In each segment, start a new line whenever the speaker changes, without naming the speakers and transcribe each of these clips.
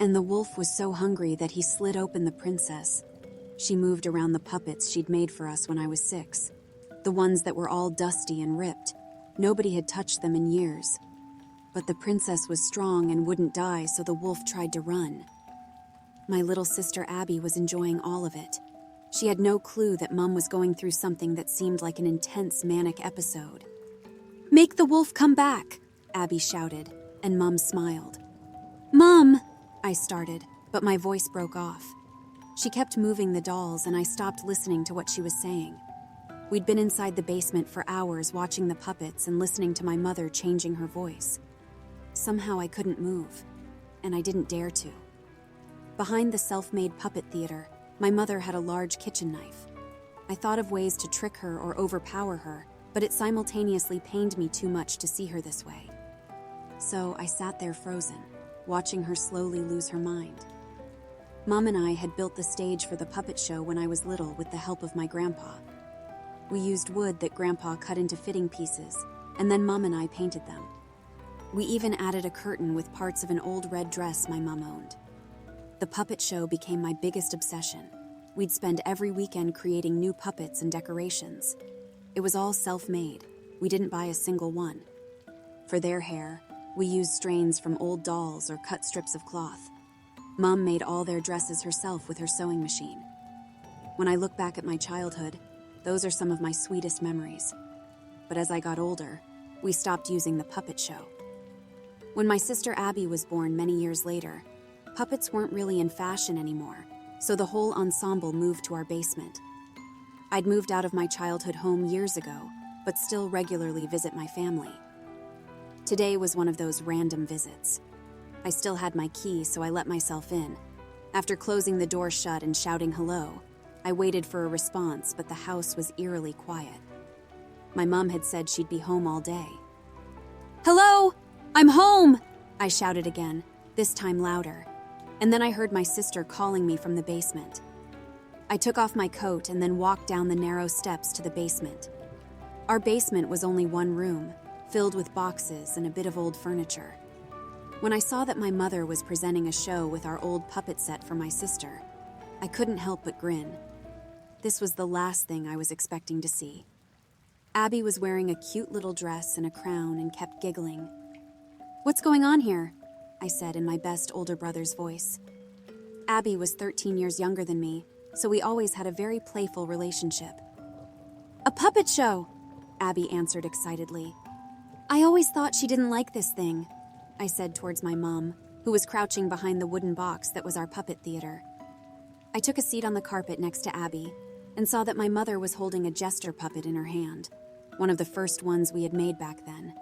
And the wolf was so hungry that he slit open the princess. She moved around the puppets she'd made for us when I was 6. The ones that were all dusty and ripped. Nobody had touched them in years. But the princess was strong and wouldn't die, so the wolf tried to run. My little sister Abby was enjoying all of it. She had no clue that Mum was going through something that seemed like an intense manic episode. "Make the wolf come back," Abby shouted, and Mum smiled. "Mum," I started, but my voice broke off. She kept moving the dolls, and I stopped listening to what she was saying. We'd been inside the basement for hours watching the puppets and listening to my mother changing her voice. Somehow I couldn't move, and I didn't dare to. Behind the self-made puppet theater, my mother had a large kitchen knife. I thought of ways to trick her or overpower her, but it simultaneously pained me too much to see her this way. So I sat there frozen, watching her slowly lose her mind. Mom and I had built the stage for the puppet show when I was little with the help of my grandpa. We used wood that Grandpa cut into fitting pieces, and then Mom and I painted them. We even added a curtain with parts of an old red dress my mom owned. The puppet show became my biggest obsession. We'd spend every weekend creating new puppets and decorations. It was all self-made. We didn't buy a single one. For their hair, we used strains from old dolls or cut strips of cloth. Mom made all their dresses herself with her sewing machine. When I look back at my childhood, those are some of my sweetest memories. But as I got older, we stopped using the puppet show. When my sister Abby was born many years later, puppets weren't really in fashion anymore, so the whole ensemble moved to our basement. I'd moved out of my childhood home years ago, but still regularly visit my family. Today was one of those random visits. I still had my key, so I let myself in. After closing the door shut and shouting hello, I waited for a response, but the house was eerily quiet. My mom had said she'd be home all day. "Hello! I'm home!" I shouted again, this time louder. And then I heard my sister calling me from the basement. I took off my coat and then walked down the narrow steps to the basement. Our basement was only one room, filled with boxes and a bit of old furniture. When I saw that my mother was presenting a show with our old puppet set for my sister, I couldn't help but grin. This was the last thing I was expecting to see. Abby was wearing a cute little dress and a crown and kept giggling. "What's going on here?" I said in my best older brother's voice. Abby was 13 years younger than me, so we always had a very playful relationship. "A puppet show," Abby answered excitedly. "I always thought she didn't like this thing," I said towards my mom, who was crouching behind the wooden box that was our puppet theater. I took a seat on the carpet next to Abby and saw that my mother was holding a jester puppet in her hand, one of the first ones we had made back then.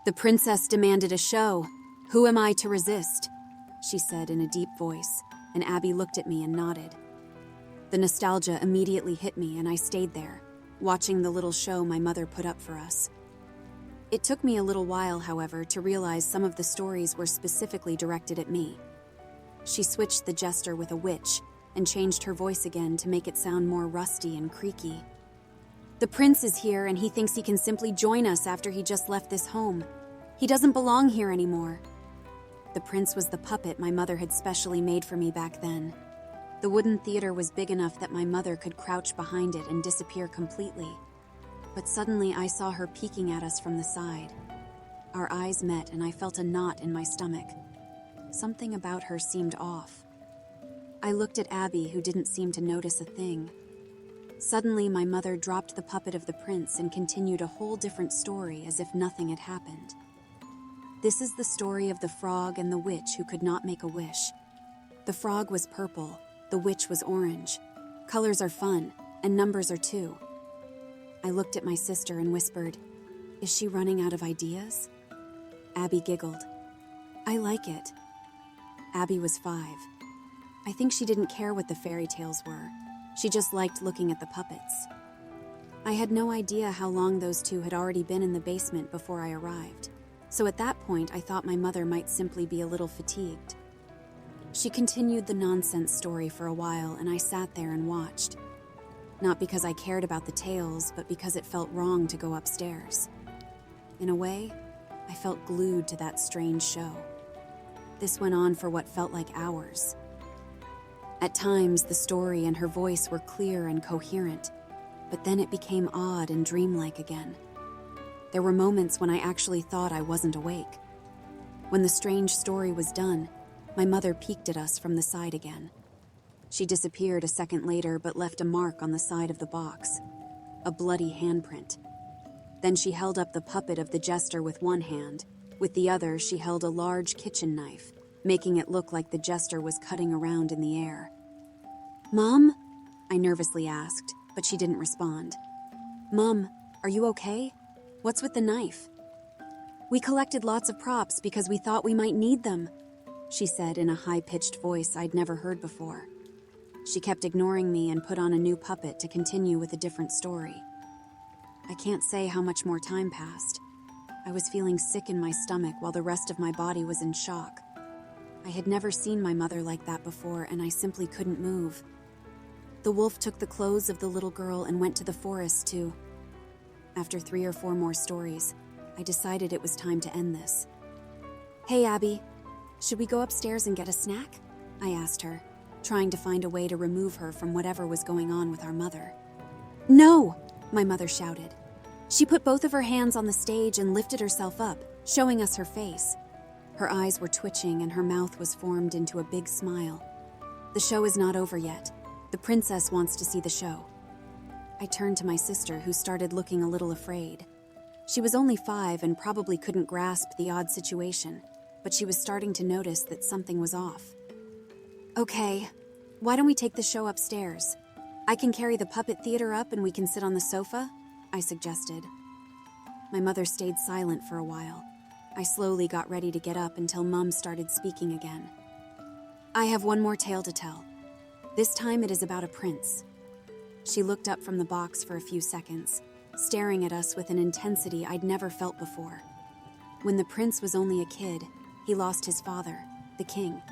"The princess demanded a show. Who am I to resist?" she said in a deep voice, and Abby looked at me and nodded. The nostalgia immediately hit me, and I stayed there, watching the little show my mother put up for us. It took me a little while, however, to realize some of the stories were specifically directed at me. She switched the jester with a witch and changed her voice again to make it sound more rusty and creaky. "The prince is here, and he thinks he can simply join us after he just left this home. He doesn't belong here anymore." The prince was the puppet my mother had specially made for me back then. The wooden theater was big enough that my mother could crouch behind it and disappear completely. But suddenly I saw her peeking at us from the side. Our eyes met, and I felt a knot in my stomach. Something about her seemed off. I looked at Abby, who didn't seem to notice a thing. Suddenly, my mother dropped the puppet of the prince and continued a whole different story as if nothing had happened. This is the story of the frog and the witch who could not make a wish. The frog was purple, the witch was orange. Colors are fun, and numbers are too. I looked at my sister and whispered, "Is she running out of ideas?" Abby giggled. "I like it." Abby was 5. I think she didn't care what the fairy tales were. She just liked looking at the puppets. I had no idea how long those two had already been in the basement before I arrived, so at that point I thought my mother might simply be a little fatigued. She continued the nonsense story for a while, and I sat there and watched. Not because I cared about the tales, but because it felt wrong to go upstairs. In a way, I felt glued to that strange show. This went on for what felt like hours. At times, the story and her voice were clear and coherent, but then it became odd and dreamlike again. There were moments when I actually thought I wasn't awake. When the strange story was done, my mother peeked at us from the side again. She disappeared a second later but left a mark on the side of the box, a bloody handprint. Then she held up the puppet of the jester with one hand. With the other, she held a large kitchen knife, making it look like the jester was cutting around in the air. "Mom?" I nervously asked, but she didn't respond. "Mom, are you okay? What's with the knife?" "We collected lots of props because we thought we might need them," she said in a high-pitched voice I'd never heard before. She kept ignoring me and put on a new puppet to continue with a different story. I can't say how much more time passed. I was feeling sick in my stomach while the rest of my body was in shock. I had never seen my mother like that before, and I simply couldn't move. The wolf took the clothes of the little girl and went to the forest too. After 3 or 4 more stories, I decided it was time to end this. "Hey, Abby, should we go upstairs and get a snack?" I asked her, trying to find a way to remove her from whatever was going on with our mother. "No!" my mother shouted. She put both of her hands on the stage and lifted herself up, showing us her face. Her eyes were twitching and her mouth was formed into a big smile. "The show is not over yet. The princess wants to see the show." I turned to my sister, who started looking a little afraid. She was only 5 and probably couldn't grasp the odd situation, but she was starting to notice that something was off. "Okay, why don't we take the show upstairs? I can carry the puppet theater up and we can sit on the sofa," I suggested. My mother stayed silent for a while. I slowly got ready to get up until Mum started speaking again. "I have one more tale to tell. This time it is about a prince." She looked up from the box for a few seconds, staring at us with an intensity I'd never felt before. When the prince was only a kid, he lost his father, the king.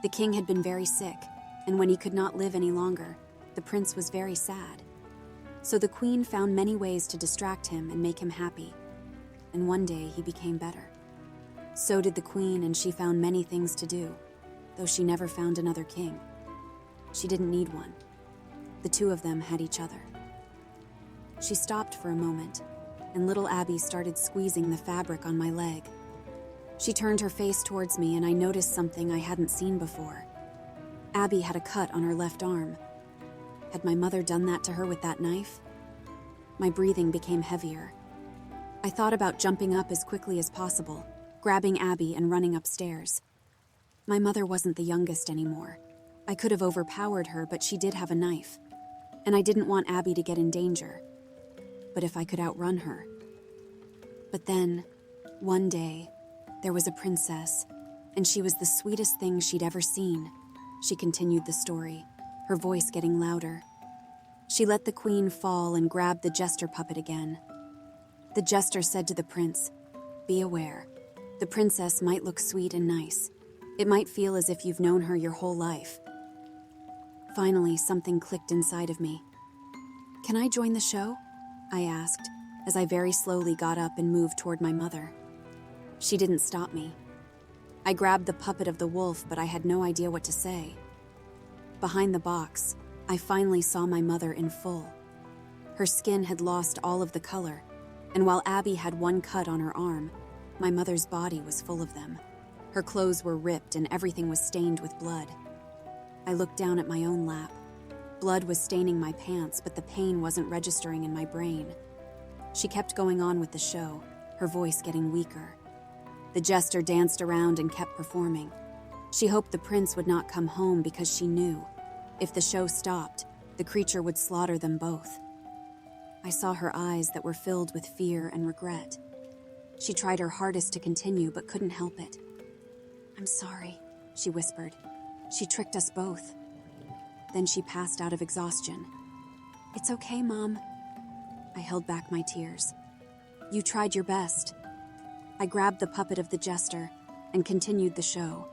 The king had been very sick, and when he could not live any longer, the prince was very sad. So the queen found many ways to distract him and make him happy. And one day he became better. So did the queen, and she found many things to do, though she never found another king. She didn't need one. The two of them had each other. She stopped for a moment, and little Abby started squeezing the fabric on my leg. She turned her face towards me, and I noticed something I hadn't seen before. Abby had a cut on her left arm. Had my mother done that to her with that knife? My breathing became heavier. I thought about jumping up as quickly as possible, grabbing Abby and running upstairs. My mother wasn't the youngest anymore. I could have overpowered her, but she did have a knife, and I didn't want Abby to get in danger. But if I could outrun her. But then, one day, there was a princess, and she was the sweetest thing she'd ever seen. She continued the story, her voice getting louder. She let the queen fall and grabbed the jester puppet again. The jester said to the prince, "Be aware. The princess might look sweet and nice. It might feel as if you've known her your whole life." Finally, something clicked inside of me. "Can I join the show?" I asked, as I very slowly got up and moved toward my mother. She didn't stop me. I grabbed the puppet of the wolf, but I had no idea what to say. Behind the box, I finally saw my mother in full. Her skin had lost all of the color, and while Abby had one cut on her arm, my mother's body was full of them. Her clothes were ripped and everything was stained with blood. I looked down at my own lap. Blood was staining my pants, but the pain wasn't registering in my brain. She kept going on with the show, her voice getting weaker. The jester danced around and kept performing. She hoped the prince would not come home because she knew, if the show stopped, the creature would slaughter them both. I saw her eyes that were filled with fear and regret. She tried her hardest to continue, but couldn't help it. "I'm sorry," she whispered. "She tricked us both." Then she passed out of exhaustion. "It's okay, Mom." I held back my tears. "You tried your best." I grabbed the puppet of the jester and continued the show.